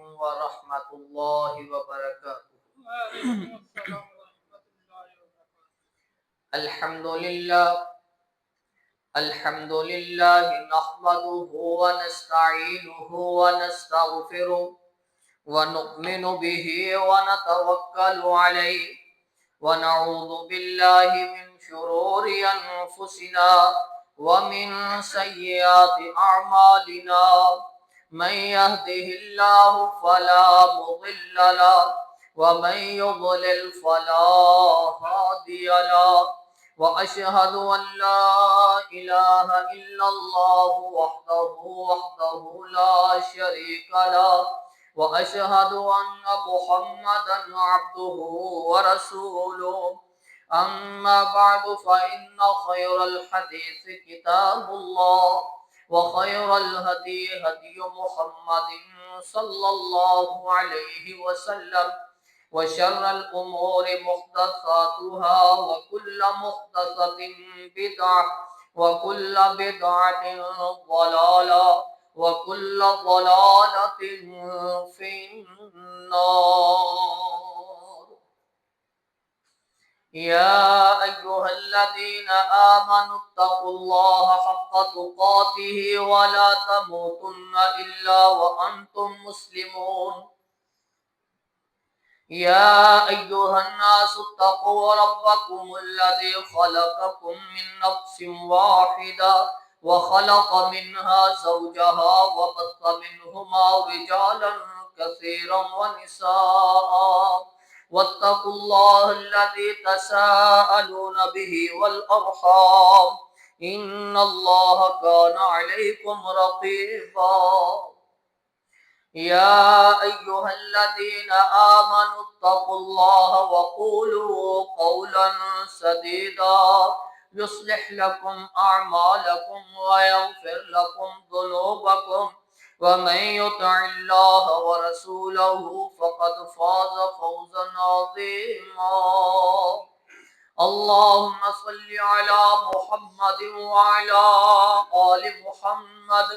علیکم ورحمۃ اللہ وبرکاتہ۔ الحمد للہ نحمده ونستعینه ونستغفره ونؤمن به ونتوکل علیہ ونعوذ باللہ من شرور انفسنا ومن سیئات اعمالنا من يهده الله فلا مضل له ومن يضلل فلا هادي له وأشهد أن لا إله إلا الله وحده لا شريك له وأشهد أن محمدا عبده ورسوله أما بعد فإن خير الحديث كتاب الله وخير الهدي هدي محمد صلى الله عليه وسلم وشر الأمور محدثاتها وكل محدثة بدعة وكل بدعة ضلالة وكل ضلالة في النار. يا أيها الذين آمنوا اتقوا الله حق تقاته ولا تموتن إلا وأنتم مسلمون. يا أيها الناس اتقوا ربكم الذي خلقكم من نفس واحدة وخلق منها زوجها وبث منهما رجالا كثيرا ونساء واتقوا الله الذي تساءلون به والأرحام إن الله كان عليكم رقيبا. يا أيها الذين آمنوا اتقوا الله وقولوا قولا سديدا يصلح لكم أعمالكم ويغفر لكم ذنوبكم ومن يطع الله ورسوله فقد فاز فوزا عظيما. اللهم صل على محمد وعلى آل محمد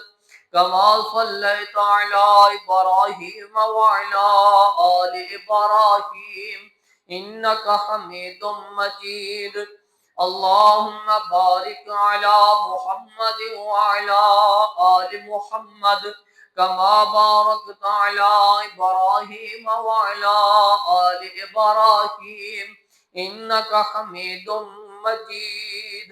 كما صليت على إبراهيم وعلى آل إبراهيم إنك حميد مجيد. اللهم بارك على محمد وعلى آل محمد كما باركت على إبراهيم وعلى آل إبراهيم إنك حميد مجيد.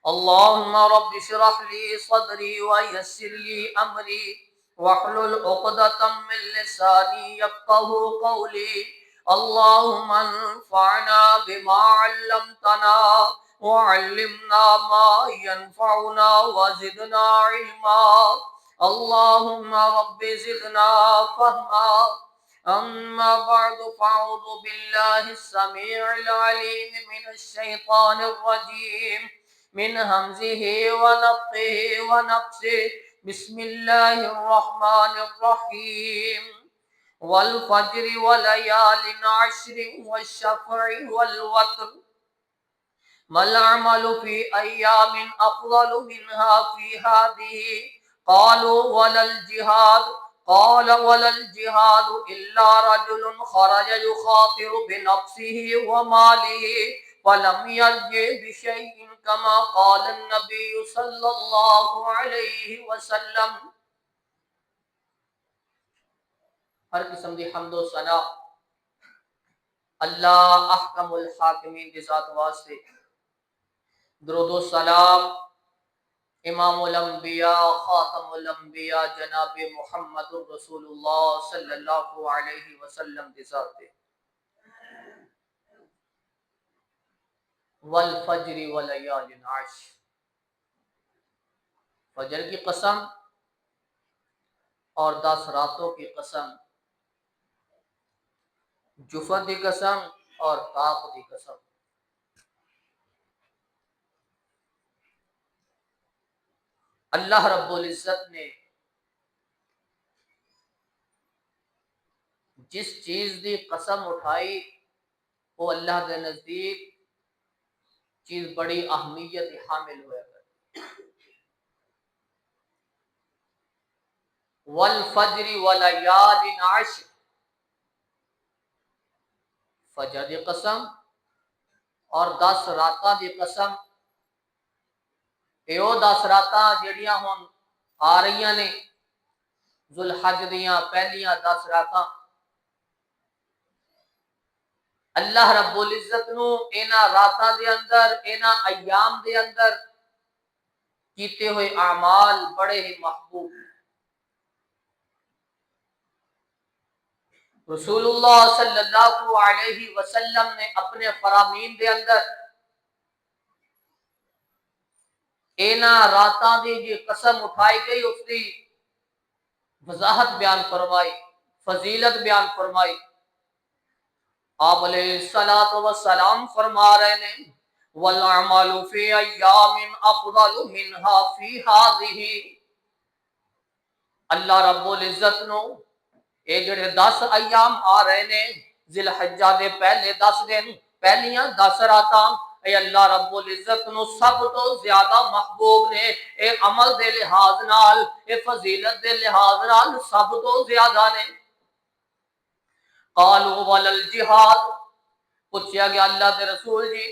اللهم رب اشرح لي صدري ويسر لي أمري واحلل عقدة من لساني يفقهوا قولي. اللهم انفعنا بما علمتنا وعلمنا ما ينفعنا وزدنا علما. اللهم رب زدنا فهما. أما بعد فأعوذ بالله السميع العليم من الشيطان الرجيم من همزه ونفخه ونفسه. بسم الله الرحمن الرحيم. والفجر وليال عشر والشفع والوتر ما العمل في أيام أفضل منها في هذه؟ قالوا ولا الجهاد. قال ولا الجهاد إلا رجل خرج يخاطر بنفسه وماله فلم يرجع بشيء كما قال النبي صلى الله عليه وسلم. ہر قسم دی حمد و ثنا اللہ احکم الحاکمین دی ذات واسطے. درود و سلام امام الانبیاء خاتم الانبیاء جناب محمد رسول اللہ صلی اللہ علیہ وسلم دی ذات دے. والفجر ولیال عشر، فجر کی قسم اور 10 راتوں کی قسم، جفر دی قسم اور طاق دی قسم. اللہ رب العزت نے جس چیز دی قسم اٹھائی وہ اللہ کے نزدیک چیز بڑی اہمیت حامل ہوا کرتی. والفجر ولیال عشر، فجر دی قسم اور 10 راتاں دی قسم، اے او 10 راتاں جڑیاں ہن آ رہیاں نے ذوالحج دیاں پہلیاں 10 راتاں، اللہ رب العزت نو انہاں راتاں دے اندر انہاں ایام دے اندر کیتے ہوئے اعمال بڑے ہی محبوب ہیں۔ رسول اللہ صلی اللہ علیہ وسلم نے اپنے فرامین دے اندر انہاں راتاں دی جو قسم اٹھائی گئی اس کی وضاحت بیان فرمائی، فضیلت بیان فرمائی۔ آپ علیہ الصلوۃ والسلام فرما رہے ہیں والاعمال فی ایام افضل منها فی هذه، اللہ رب العزت نو اے جڑے 10 ایام آ رہے نے ذی الحجہ دے پہلے 10 دن پہلیاں 10 راتاں، اے اللہ رب العزت نو سب تو زیادہ محبوب نے، اے عمل دے لحاظ نال، اے فضیلت دے لحاظ نال سب تو زیادہ نے۔ قالوا وللجہاد، پوچھا گیا اللہ کے رسول جی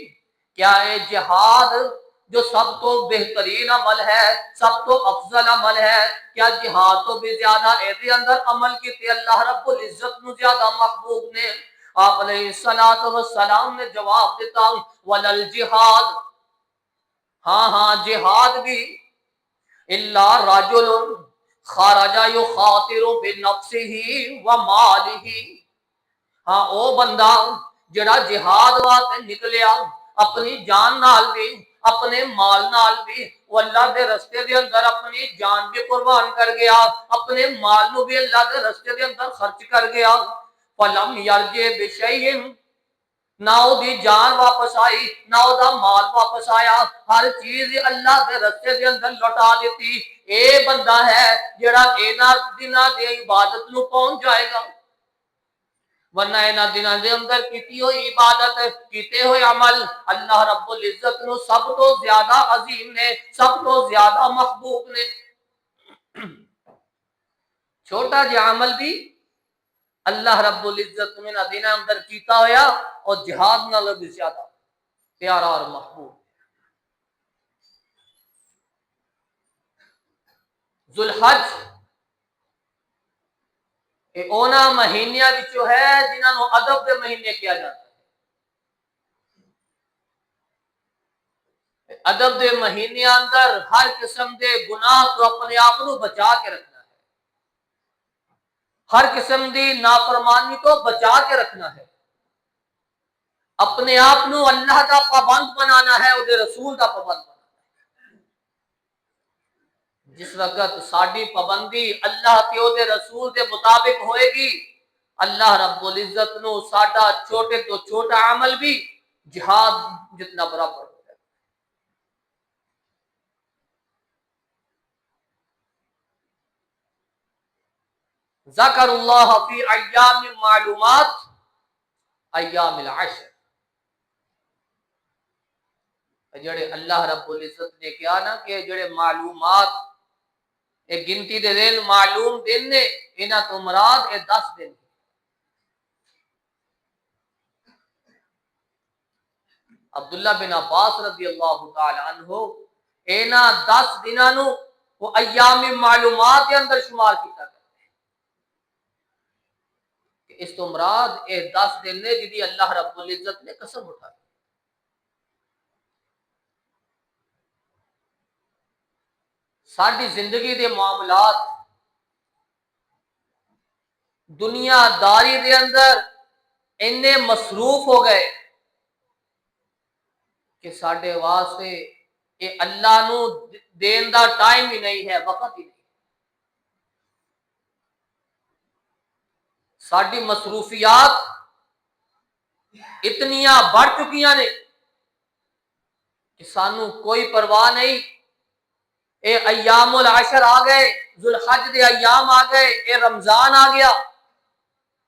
کیا اے جہاد جو سب تو بہترین عمل ہے، سب تو افضل عمل ہے، کیا جہاد تو بھی زیادہ اے دے اندر عمل کیتے اللہ رب العزت نو زیادہ محبوب نے؟ آپ علیہ الصلوۃ والسلام نے جواب دیتا وللجہاد، ہاں ہاں جہاد بھی، الا رجل خرج یخاطر بنفسه وماله، ہاں او بندہ جڑا جہاد واسطے نکلیا اپنی جان نال بھی اپنے مال نال بھی، وہ اللہ دے رستے دے اندر اپنی جان بھی قربان کر گیا، اپنے مال نو بھی اللہ دے رستے دے اندر خرچ کر گیا، فلم یرجع بشیء، نہ او دی جان واپس آئی نہ او دا مال واپس آیا، ہر چیز اللہ دے رستے دے اندر لوٹا دیتی، اے بندہ ہے جڑا انہاں دناں دی عبادت نو پہنچ جائے گا، ورنہ انہاں دناں دے اندر کیتی ہوئی عبادت کیتے ہوئے عمل اللہ رب العزت نو سب تو زیادہ عظیم نے، سب تو زیادہ محبوب نے۔ چھوٹا جہا عمل بھی اللہ رب العزت نے انہاں دناں اندر کیتا ہویا اور جہاد نال بھی زیادہ پیارا اور محبوب۔ ذوالحج اے اونا مہینیاں وچوں ہے جنہاں نو ادب دے مہینے کیا جاتا ہے، ادب دے مہینے اندر ہر قسم دے گناہ تو اپنے آپ نو بچا کے رکھنا ہے، ہر قسم دی نافرمانی تو بچا کے رکھنا ہے، اپنے آپ نو اللہ دا پابند بنانا ہے، او دے رسول دا پابند بنانا ہے۔ جس وقت ساڈی پابندی اللہ تے او دے رسول دے مطابق ہوئے گی، اللہ رب العزت نو ساڈا چھوٹے تو چھوٹا عمل بھی جہاد جتنا برابر ہو جائے۔ ذکر اللہ فی ایام معلومات، ایام العشر، جڑے اللہ رب العزت نے کیا نا کہ جڑے معلومات ایک گنتی دے دن معلوم دن نے، انہاں تو مراد اے 10 دن۔ عبداللہ بن عباس رضی اللہ تعالی عنہ انہاں 10 دناں نو وہ ایام معلومات کے اندر شمار کیتا گیا کہ اس تو مراد اے 10 دن نے جدی اللہ رب العزت نے قسم اٹھائی۔ ساری زندگی دے معاملات دنیا داری دے اندر اتنے مصروف ہو گئے کہ ساڈے واسطے یہ اللہ نو دین دا ٹائم ہی نہیں ہے، وقت ہی نہیں۔ ساری مصروفیات اتنیاں بڑھ چکیاں نے کہ سانو کوئی پرواہ نہیں، اے ایام العشر آ گئے، ذوالحج دے ایام آ گئے، اے رمضان آ گیا،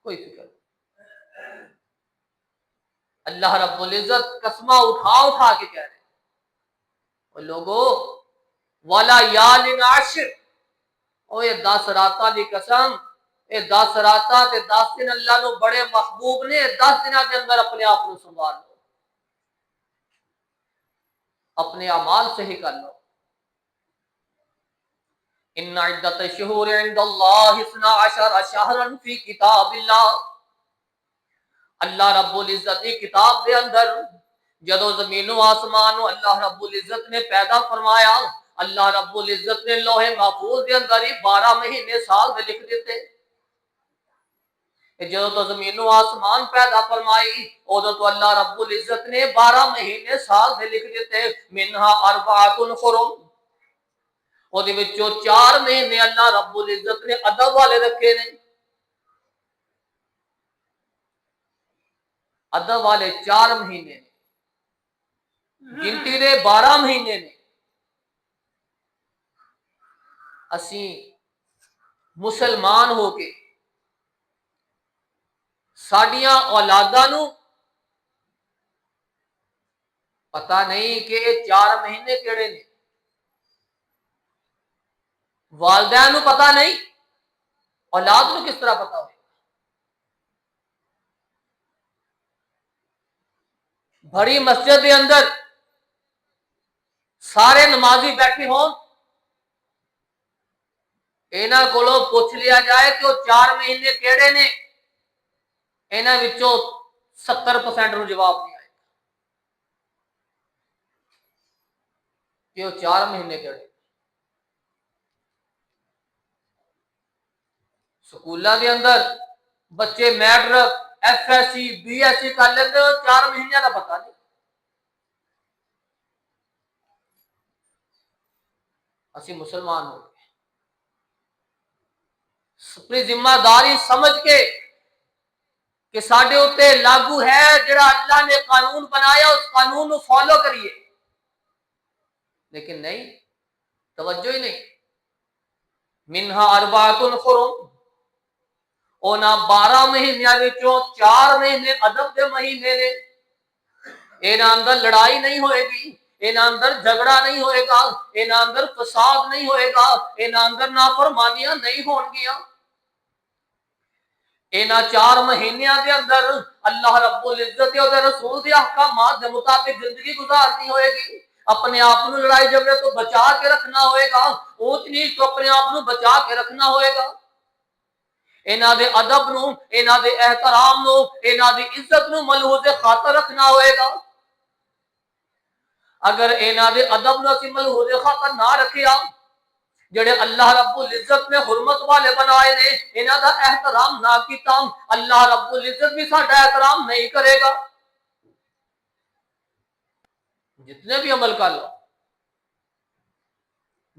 کوئی فکر نہیں۔ اللہ رب العزت قسمہ اٹھا اٹھا کے کہہ رہے ہیں لوگو وَلَيَالٍ عَشْرٍ، او یہ 10 راتاں دی قسم، یہ 10 راتاں تے 10 دن اللہ نو بڑے محبوب نے، 10 دنوں کے اندر اپنے آپ کو سنبھال لو، اپنے اعمال صحیح کر لو۔ ان عدت الشہور عند اللہ 12 شہرا فی کتاب اللہ، اللہ رب العزت کی کتاب دے اندر جدو زمین و آسمان اللہ رب العزت نے پیدا فرمایا، اللہ رب العزت نے لوح محفوظ دے اندر ہی 12 مہینے سال دے لکھ دیتے۔ جدو تو زمین و آسمان پیدا فرمائی ادو تو اللہ رب العزت نے 12 مہینے سال دے لکھ دیتے۔ منہا اربعۃ حرم، وہ دے وچوں 4 مہینے اللہ رب العزت نے ادب والے رکھے نے، ادب والے 4 مہینے نے، گنتی دے 12 مہینے نے۔ اسی مسلمان ہو کے ساڈیاں اولاداں نو پتہ نہیں کہ یہ 4 مہینے کیڑے نے، والدین نو پتہ نہیں، اولاد نو کس طرح پتہ ہوئے؟ بڑی مسجد دے اندر سارے نمازی بیٹھے ہون، انہاں کولوں پوچھ لیا جائے کہ وہ 4 مہینے کیڑے نے، انہاں وچوں 70% نو جواب نہیں آئے کہ وہ 4 مہینے کیڑے۔ سکولاں دے اندر بچے matric F S C B S C کر لیتے، 4 مہینے کا پتہ نہیں۔ اسی مسلمان ہو گئے، اپنی ذمہ داری سمجھ کے کہ ساڈے اوتے لاگو ہے جڑا اللہ نے قانون بنایا اس قانون کو فالو کریے، لیکن نہیں، توجہ ہی نہیں۔ منہا اربعۃ حرم، اونا 12 مہینیاں وچوں 4 مہینے ادب دے مہینے نے، انہاں اندر لڑائی نہیں ہوئے گی، انہاں اندر جھگڑا نہیں ہوئے گا، انہاں اندر فساد نہیں ہوئے گا، انہاں اندر نافرمانیاں نہیں ہون گیاں۔ انہاں 4 مہینیاں دے اندر اللہ رب العزت اور رسول کے احکامات کے مطابق زندگی گزارنی ہوئے گی، اپنے آپ کو لڑائی جھگڑے تو بچا کے رکھنا ہوئے گا، اونچ نیچ تو اپنے آپ کو بچا کے رکھنا ہوئے گا، انہاں دے ادب نو، انہاں دے احترام نو، انہاں دی عزت نو ملحوظ خاطر رکھنا ہوئے گا۔ اگر انہاں دے ادب نو اسی ملحوظ خاطر نہ رکھیا، جڑے اللہ رب العزت نے حرمت والے بنائے نے، انہاں دا احترام نہ کیتا، اللہ رب العزت بھی ساڈا احترام نہیں کرے گا۔ جتنے بھی عمل کر لو،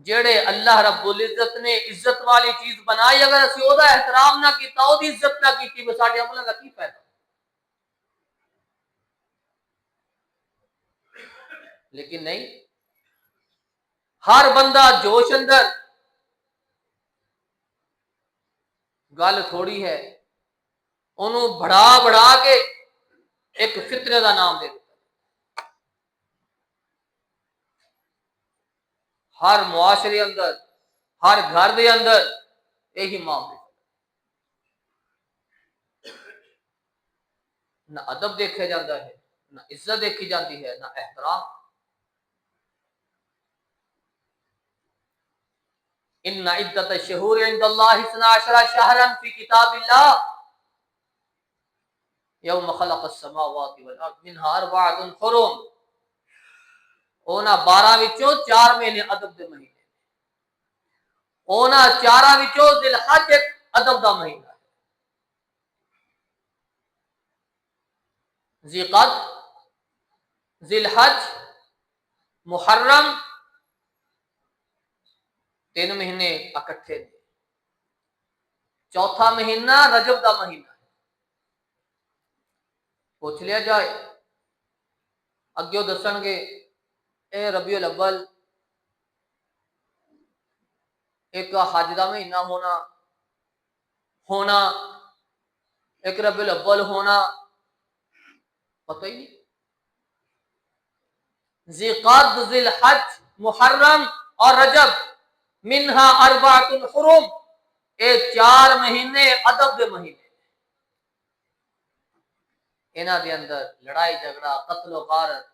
جڑے اللہ رب العزت نے عزت والی چیز بنائی، اگر اسی او دا احترام نہ کیتا، او دی عزت نہ کیتی، تو ساڈے عملاں دا کی فائدہ؟ لیکن نہیں، ہر بندہ جوش اندر، گل تھوڑی ہے، انہوں بڑھا بڑھا کے ایک فتنے دا نام دے دیتا۔ ہر معاشرے اندر، ہر گھر دے اندر یہی معاملے، نہ ادب دیکھا جاتا ہے، نہ عزت دیکھی جاتی ہے، نہ احترام۔ ان عدت الشہور عند اللہ 12 شہرا فی کتاب اللہ یوم خلق السماوات والارض منہا اربعۃ حرم، اونا 12 وچوں 4 مہینے ادب دے مہینے، اونا 4 وچوں ذی الحج ایک ادب دا مہینہ، ذی قعد، ذی الحج، محرم، 3 مہینے اکٹھے نے، چوتھا مہینہ رجب دا مہینہ ہے۔ پوچھ لیا جائے، اگیو دسن گے اے ربیع الاول ایک حج دا مہینہ ہونا ایک ربیع الاول ہونا، پتہ ہی نہیں۔ ذی قعد، ذی الحج، محرم اور رجب، منہا اربعۃ حرم، اے 4 مہینے ادب دے مہینے، انہاں دے اندر لڑائی جھگڑا قتل و غارت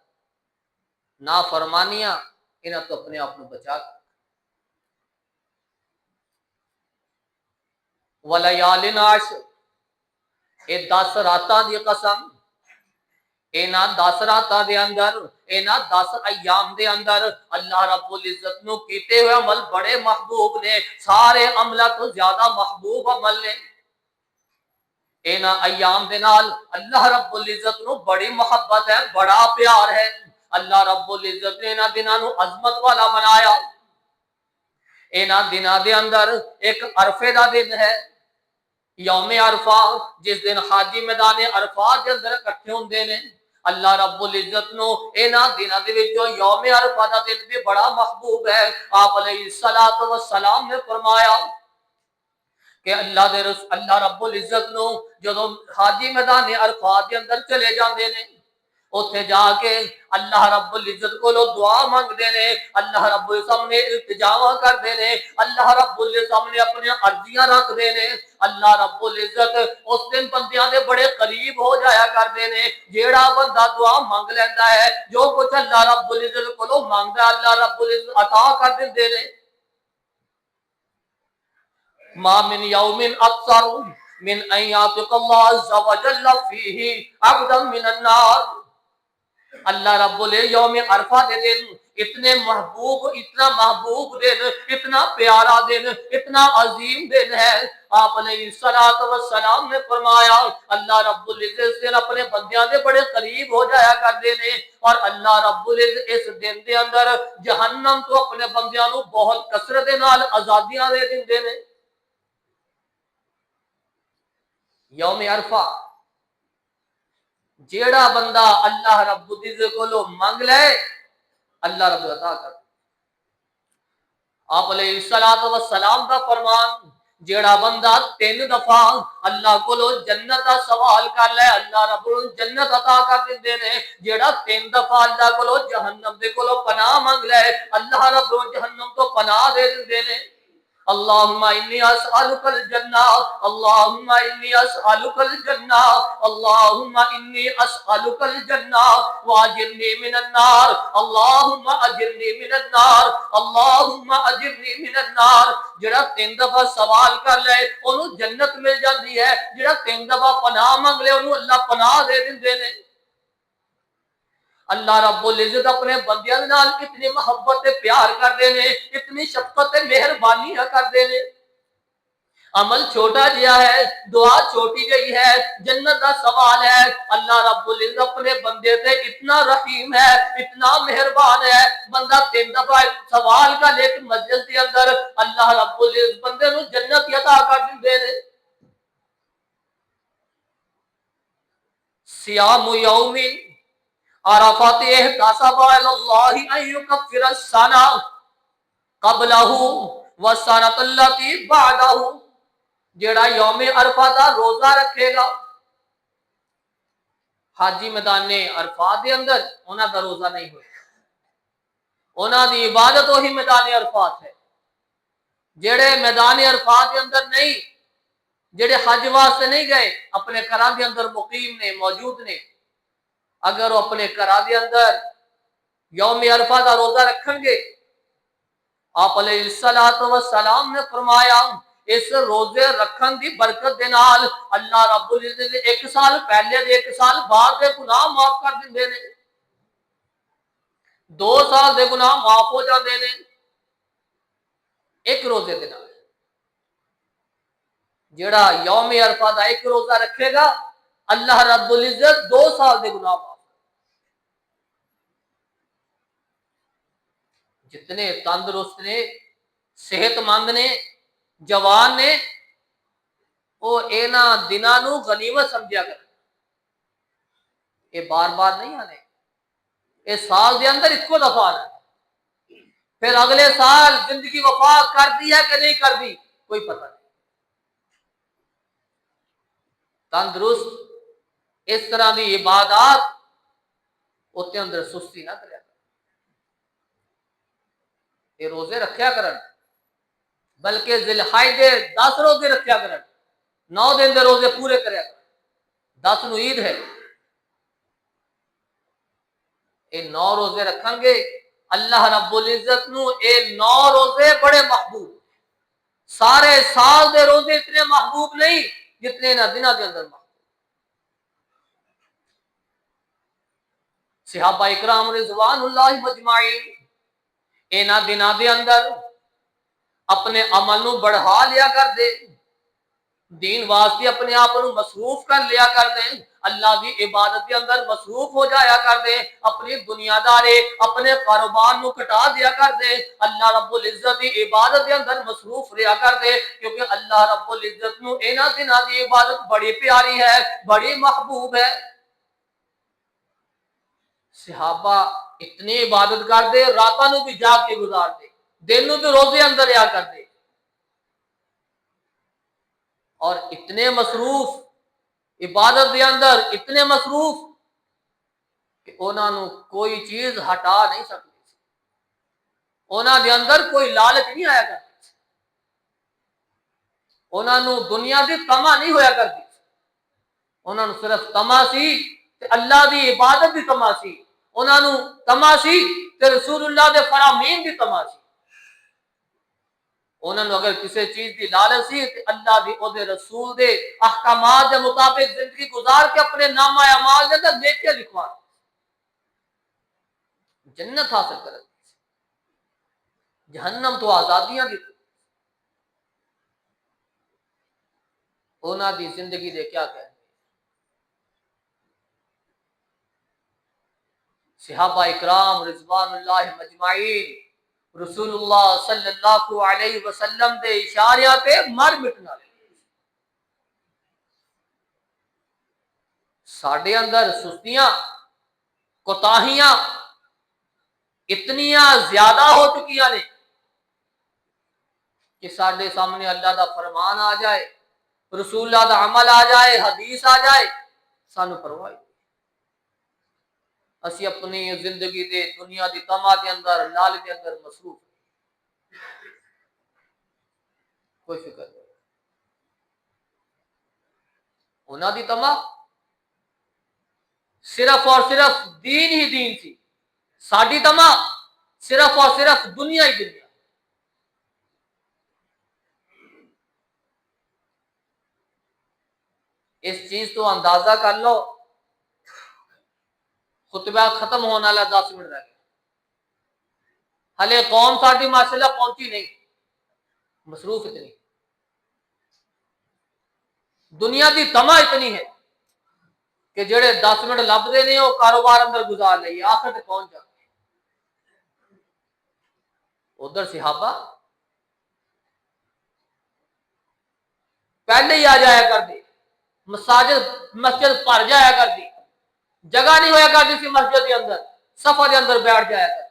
نافرمانیاں، انہاں تو اپنے آپ کو بچا کر ولیال عشر، اے 10 راتاں دی قسم، اینا 10 راتاں دے اندر، اینا 10 ایام دے اندر اللہ رب العزت نو کیتے ہوئے عمل بڑے محبوب نے، سارے عملہ تو زیادہ محبوب عمل نے، اینا ایام دے نال اللہ رب العزت نو بڑی محبت ہے، بڑا پیار ہے، اللہ رب العزت نے اینا دناں نو عظمت والا بنایا، اینا دناں دے اندر ایک عرفے دا دن ہے، یوم عرفہ، جس دن حاجی میدان عرفات کے اندر اکٹھے ہوندے نے، اللہ رب العزت نو انہاں دناں دے وچوں یوم عرفہ دا دن بھی بڑا محبوب ہے۔ آپ علیہ الصلوۃ والسلام نے فرمایا کہ اللہ رب العزت نو جدوں حاجی میدان عرفات کے اندر چلے جاندے نے، اوتھے جا کے اللہ رب العزت کو دعا مانگدے نے، اللہ رب العزت سامنے التجا کردے نے، اللہ رب العزت سامنے اپنی عرضیاں رکھدے نے، اللہ رب العزت اس دن بندیاں دے بڑے قریب ہو جایا کردے نے، جیڑا بندہ دعا مانگ لیندا ہے، جو کچھ اللہ رب العزت کو مانگدا ہے اللہ رب العزت عطا کر دیندے نے۔ ما من یوم اکثر من ان یعتق اللہ عز وجل فیہ عبدا من النار، اللہ رب العزت یوم عرفہ دے دن اتنے محبوب، اتنا محبوب دن، اتنا پیارا دن، اتنا عظیم دن ہے، آپ علیہ الصلوۃ والسلام نے فرمایا اللہ رب العزت سے اپنے بندیاں دے بڑے قریب ہو جایا کردے نے، اور اللہ رب العزت اس دن دے اندر جہنم تو اپنے بندیاں نو بہت کثرت دے نال آزادیاں دے دیندے نے۔ یوم عرفہ جیڑا بندہ اللہ رب العزت کو مانگ لے اللہ رب عطا کر۔ آپ علیہ الصلوۃ والسلام کا فرمان، جیڑا بندہ 3 دفعہ اللہ کو جنت دا سوال کر لے اللہ رب جنت عطا کر دیندے نے، جیڑا 3 دفعہ اللہ کو جہنم دے کو پناہ مانگ لے اللہ رب جہنم تو پناہ دے دیندے نے۔ اللہم انی اسألک الجنہ، اللہم انی اسألک الجنہ، اللہم انی اسألک الجنہ واجرنی من النار، اللہم اجرنی من النار، اللہم اجرنی من النار۔ جڑا 3 دفعہ سوال کر لے انہوں جنت مل جاندی ہے، جڑا 3 دفعہ پناہ مانگ لے انہوں اللہ پناہ دے دیندے نے۔ اللہ رب العزت اپنے بندیاں نال کتنی محبت تے پیار کردے نے، اتنی شفقت تے مہربانی کردے نے۔ عمل چھوٹا جہا ہے، دعا چھوٹی جہی ہے، جنت دا سوال ہے، اللہ رب العزت اپنے بندے تے اتنا رحیم ہے، اتنا مہربان ہے، بندہ 3 دفعہ سوال کا لیکن مجلس کے اندر اللہ رب العزت بندے نو جنت عطا کر دیندے نے۔ صیام یوم عرفات احتساب علی اللہ ان یکفر السنہ قبلہ والسنۃ التی بعدہ، جیڑا یوم عرفہ دا روزہ رکھے گا حاجی میدان عرفات دے اندر انہاں دا روزہ نہیں ہوئے گا، انہاں دی عبادت وہی میدان عرفات ہے۔ جیڑے میدان عرفات دے اندر نہیں، جیڑے حج واسطے نہیں گئے، اپنے گھراں دے اندر مقیم نے، موجود نے، اگر وہ اپنے گھراں دے اندر یوم عرفہ دا روزہ رکھن گے، آپ علیہ الصلوۃ والسلام نے فرمایا اس روزے رکھن دی برکت دے نال اللہ رب العزت 1 سال پہلے دے 1 سال بعد دے گناہ معاف کر دیندے نے، 2 سال دے گناہ معاف ہو جاندے نے ایک روزے دے نال۔ جیڑا یوم عرفہ دا 1 روزہ رکھے گا اللہ رب العزت 2 سال دے گناہ معاف۔ جتنے تندرست نے، صحت مند نے، جوان نے، وہ اینا دناں نو غنیمت سمجھیا کر، یہ بار بار نہیں آنے، یہ سال دے اندر اس کو دفعہ آنا، پھر اگلے سال زندگی وفا کر دی ہے کہ نہیں کر دی کوئی پتہ نہیں۔ تندرست اس طرح دی عبادات ہوتے اندر سستی نہ کریا، یہ روزے رکھیا کرن، بلکہ ذی الحج دے 10 روزے رکھیا کرن، 9 دن دے روزے پورے کریا کرن، 10 نو عید ہے، اے 9 روزے رکھن گے اللہ رب العزت نو اے 9 روزے بڑے محبوب، سارے سال دے روزے اتنے محبوب نہیں جتنے نہ دنوں کے اندر محبوب۔ صحابہ اکرام رضوان اللہ مجمعین اینا دنوں دے اندر اپنے عمل نو بڑھا لیا کر دے، دین واسطے اپنے آپ کو مصروف کر لیا کر دیں، اللہ کی عبادت کے اندر مصروف ہو جایا کر دیں، اپنی دنیا دارے اپنے کاروبار نو کٹا دیا کر دیں، اللہ رب العزت کی عبادت کے اندر مصروف رہا کر دے، کیونکہ اللہ رب العزت نو اینا دنوں کی عبادت بڑی پیاری ہے، بڑی محبوب ہے۔ صحابہ اتنی عبادت کر دے، راتوں نو بھی جاگ کے گزار دے، دن نو بھی روزے اندر رہا کر دے، اور اتنے مصروف عبادت دے اندر اتنے مصروف کہ انہاں نو کوئی چیز ہٹا نہیں سکتی، انہاں دے اندر کوئی لالچ نہیں آیا کرتی، انہاں نو دنیا دی طمع نہیں ہویا کرتی، انہاں نو صرف طمع سی تے اللہ دی عبادت دی طمع سی، انہاں نو طمع سی تے رسول اللہ دے فرامین دی طمع سی، انہوں نے اگر کسی چیز کی لالچ سی تو اللہ دی او دے رسول دے احکامات کے مطابق زندگی گزار کے اپنے نامہ اعمال کے اندر نیکیاں لکھوا جنت حاصل کر، جہنم تو آزادیاں دی، انہاں دی زندگی دے کیا کہہ، صحابہ اکرام رضوان اللہ مجمعین رسول اللہ صلی اللہ علیہ وسلم دے اشاریاں پہ مر مٹنا، ساڈے اندر سستیاں کوتاہیاں اتنیاں زیادہ ہو چکیاں نے کہ ساڈے سامنے اللہ دا فرمان آ جائے، رسول اللہ دا عمل آ جائے، حدیث آ جائے، سانو پرواہ نہیں، اسی اپنی زندگی دے دنیا دی طمع دے اندر لالچ دے اندر مصروف، کوئی فکر نہیں، انہاں دی طمع صرف اور صرف دین ہی دین تھی، ساڈی طمع صرف اور صرف دنیا ہی دنیا۔ اس چیز تو اندازہ کر لو، خطبہ ختم ہونے والا 10 منٹ رہ گئے، ہلے قوم ساڈی ماشاءاللہ پہنچی نہیں، مصروف اتنی، دنیا دی طمع اتنی ہے کہ جڑے 10 منٹ لبدے نے وہ کاروبار اندر گزار لئیے، آخر تک پہنچ جاتے۔ ادھر صحابہ پہلے ہی آ جایا کر دی، مسجد بھر جایا کر دی، جگہ نہیں ہویا کرتی سی مسجد کے اندر، صفحہ کے اندر بیٹھ جایا کر،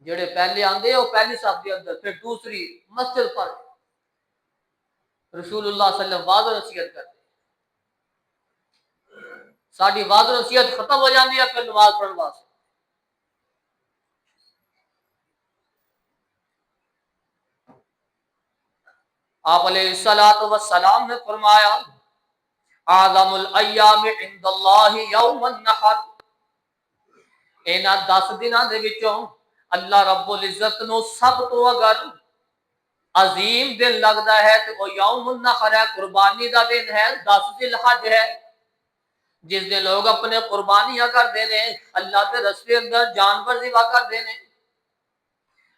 جڑے پہلے آندے وہ پہلی صف کے اندر، پھر دوسری مسجد پر رسول اللہ صلی اللہ علیہ وسلم واضح نصیحت کرتے، ساری واضح نصیحت ختم ہو جاتی ہے پھر نماز پڑھنے واسطے، آپ علیہ الصلوۃ والسلام نے فرمایا اعظم الایام عند اللہ یوم النحر، اینا 10 دنوں دے وچوں اللہ رب العزت نو سب تو اگر عظیم دن لگتا ہے تو وہ یوم النحر ہے، قربانی دا دن ہے، 10 ذی الحج ہے، جس دن لوگ اپنے قربانیاں کرتے ہیں، اللہ کے رستے اندر جانور ذبح کرتے ہیں،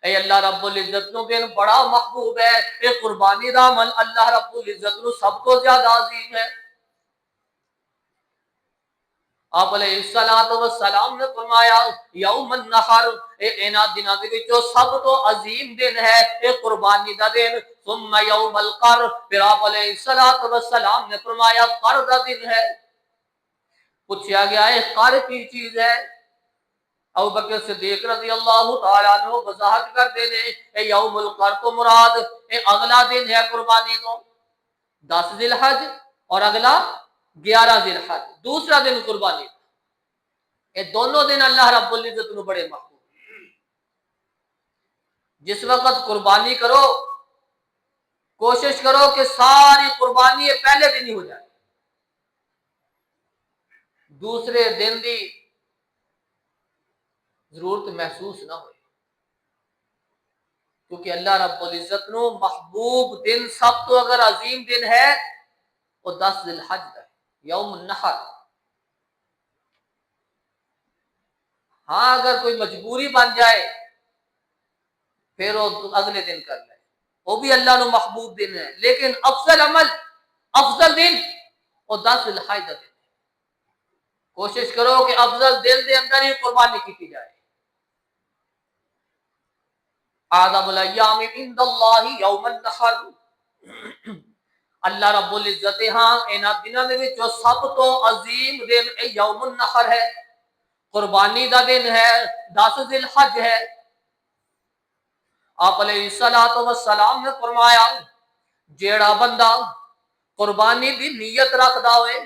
اے اللہ رب العزت نو دن بڑا محبوب ہے، یہ قربانی دا عمل اللہ رب العزت نو سب تو زیادہ عظیم ہے۔ آپ علیہ السلام نے فرمایا یوم النحر، اینا دنوں دے وچوں سب تو عظیم دن ہے اے قربانی دا دن، ثم یوم القر، پھر آپ علیہ السلام نے فرمایا قر دا دن ہے، پوچھا گیا ہے قر کی چیز ہے، ابو بکر صدیق رضی اللہ تعالیٰ عنہ وضاحت کرتے ہیں اے یوم القر تو مراد اے اگلا دن ہے قربانی تو، 10 ذی الحج اور اگلا 11 ذی الحج، دوسرا دن قربانی، یہ دونوں دن اللہ رب العزت نے بڑے محبوب، جس وقت قربانی کرو کوشش کرو کہ ساری قربانی پہلے دن ہی ہو جائے، دوسرے دن دی ضرورت محسوس نہ ہو، کیونکہ اللہ رب العزت نو محبوب دن سب تو اگر عظیم دن ہے وہ 10 ذی الحج ہے، یوم النحر۔ ہاں اگر کوئی مجبوری بن جائے پھر وہ اگلے دن کر لے، وہ بھی اللہ نو محبوب دن ہے، لیکن افضل عمل افضل دن وہ 10 ذی الحج دن۔ کوشش کرو کہ افضل دن دے اندر ہی قربانی کی جائے۔ اعظم الایام عند اللہ یوم النحر، اللہ رب العزت ہاں انہاں دنوں دے وچ سب تو عظیم دن یوم النحر ہے، قربانی دا دن ہے، 10 ذی الحج ہے۔ آپ علیہ الصلوۃ والسلام نے فرمایا جیڑا بندہ قربانی دی نیت رکھدا ہوئے،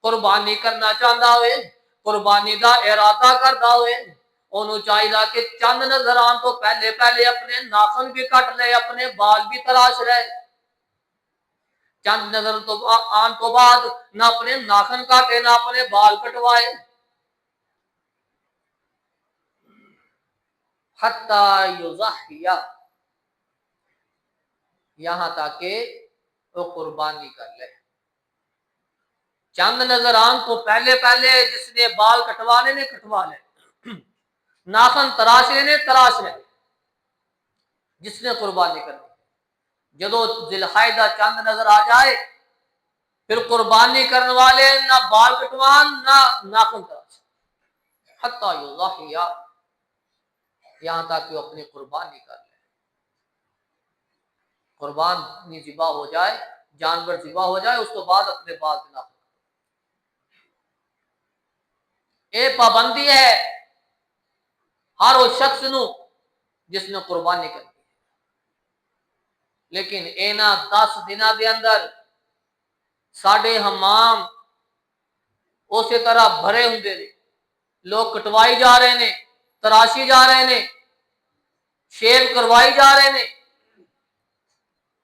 قربانی کرنا چاہتا ہوئے، قربانی دا ارادہ کرتا ہوئے، انہوں چاہیے کہ چند نظر آن تو پہلے پہلے اپنے ناخن بھی کٹ لے، اپنے بال بھی تراش لے، چند نظر تو آن تو بعد نہ اپنے ناخن کاٹے نہ اپنے بال کٹوائے، حتی یضحیہ، یہاں تک کہ وہ قربانی کر لے۔ چند نظر آن تو پہلے پہلے جس نے بال کٹوانے نے کٹوا لے، ناخن تراشنے نے تراش لے، جس نے قربانی کرنی۔ جدو ذی الحجہ چند نظر آ جائے پھر قربانی کرنے والے نہ بال کٹوان نہ ناخن تراش، حتی یضحیہ، یہاں تک کہ وہ اپنی قربانی کر لے۔ قربانی ذبح ہو جائے، جانور ذبح ہو جائے، اس کے بعد اپنے بال سے ناخن۔ یہ پابندی ہے ہر وہ شخص نو جس نے قربانی کرنی، لیکن اینا 10 دنوں دے اندر ساڈے حمام اسی طرح بھرے ہوندے نے، لوگ کٹوائی جا رہے نے، تراشی جا رہے نے، شیو کروائی جا رہے نے،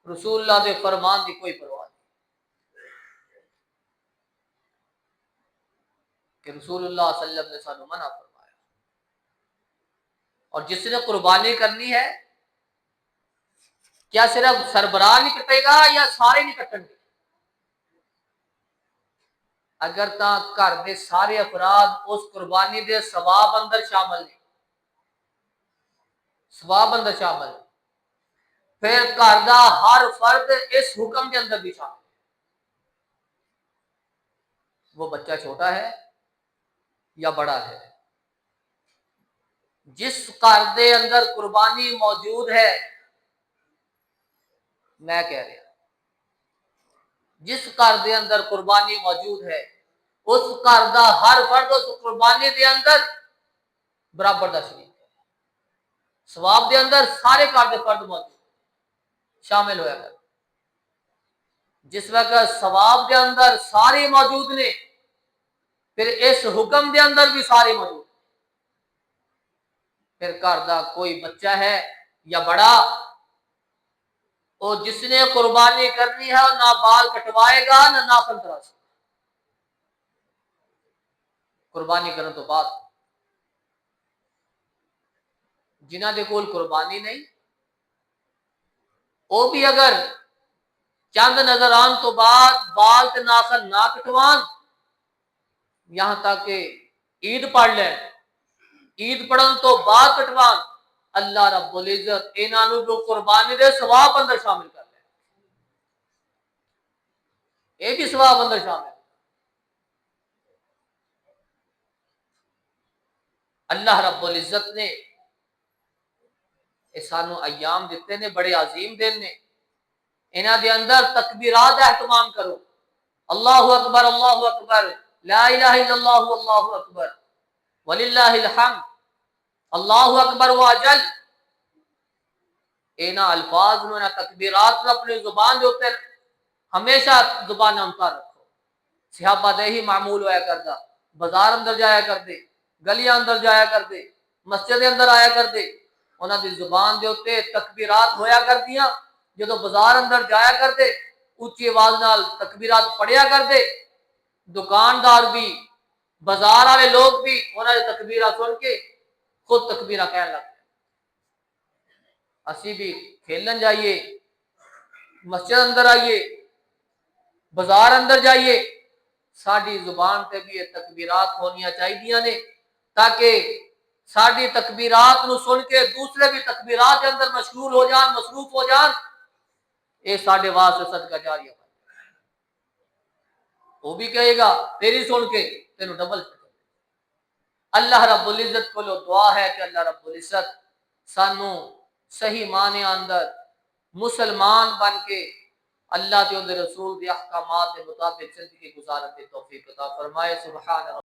رسول اللہ دے فرمان دی کوئی پرواہ نہیں کہ رسول اللہ صلی اللہ علیہ وسلم نے سانو منع فرمایا۔ اور جس نے قربانی کرنی ہے کیا صرف سربراہ نہیں کٹے گا یا سارے نہیں کٹن گے؟ اگر تاں گھر دے سارے افراد اس قربانی دے ثواب اندر شامل نہیں، ثواب اندر شامل نہیں، پھر گھر دا ہر فرد اس حکم کے اندر بھی شامل ہے۔ وہ بچہ چھوٹا ہے یا بڑا ہے، جس گھر دے اندر قربانی موجود ہے، میں کہہ رہا جس گھر دے اندر قربانی موجود ہے اس گھر دا ہر فرد اس قربانی دے اندر برابر دا شریک ہے، ثواب دے اندر سارے گھر دے فرد موجود شامل ہویا کر۔ جس وقت ثواب دے اندر سارے موجود نے پھر اس حکم دے اندر بھی سارے موجود، پھر گھر دا کوئی بچہ ہے یا بڑا، اور جس نے قربانی کرنی ہے نہ بال کٹوائے گا نہ ناخن تراشے گا۔ قربانی کرنے تو بعد جنہ دے کول قربانی نہیں وہ بھی اگر چند نظر آن تو بعد بال تے ناخن نہ کٹوان، یہاں تک کہ عید پڑھ لیں، عید پڑھن تو بعد کٹوان، اللہ رب العزت انہاں نوں جو قربانی دے ثواب اندر شامل کر لے، یہ بھی ثواب اندر شامل۔ اللہ رب العزت نے سانو ایام دیتے نے، بڑے عظیم دن نے، انہاں دے اندر تکبیرات کا اہتمام کرو، اللہ اکبر لا الہ الا اللہ اللہ اکبر وللہ الحمد، اللہ اکبر واجل، انہاں الفاظ نو، انہاں تکبیرات نو اپنی زبان دے اوپر ہمیشہ زبان امتا رکھو۔ صحابہ دے ہی معمول ہویا کردا، بازار اندر جایا کردے، گلیاں اندر جایا کردے، مسجد اندر آیا کردے، انہاں دی زبان دے اوتے تکبیرات ہویا کردیاں، جدوں بازار اندر جایا کرتے اونچی آواز نال تکبیرات پڑھیا کرتے، دکاندار بھی بازار والے لوگ بھی انہاں دی تکبیرات سن کے خود تکبیرہ کہنے لگتے۔ اسی بھی کھیلن جائیے، مسجد اندر آئیے، بازار اندر جائیے، ساڈی زبان تے بھی یہ تکبیرات ہونیاں چاہیے نے، تاکہ ساڈی تکبیرات نو سن کے دوسرے بھی تکبیرات کے اندر مشغول ہو جان، مصروف ہو جان، اے ساڈے واسطے صدقہ جاریہ ہے۔ وہ بھی کہے گا تیری سن کے تینو ڈبل۔ اللہ رب العزت کو دعا ہے کہ اللہ رب العزت سانو صحیح معنی اندر مسلمان بن کے اللہ کے رسول کے احکامات کے مطابق زندگی گزارنے کی توفیق عطا فرمائے۔ سبحان اللہ۔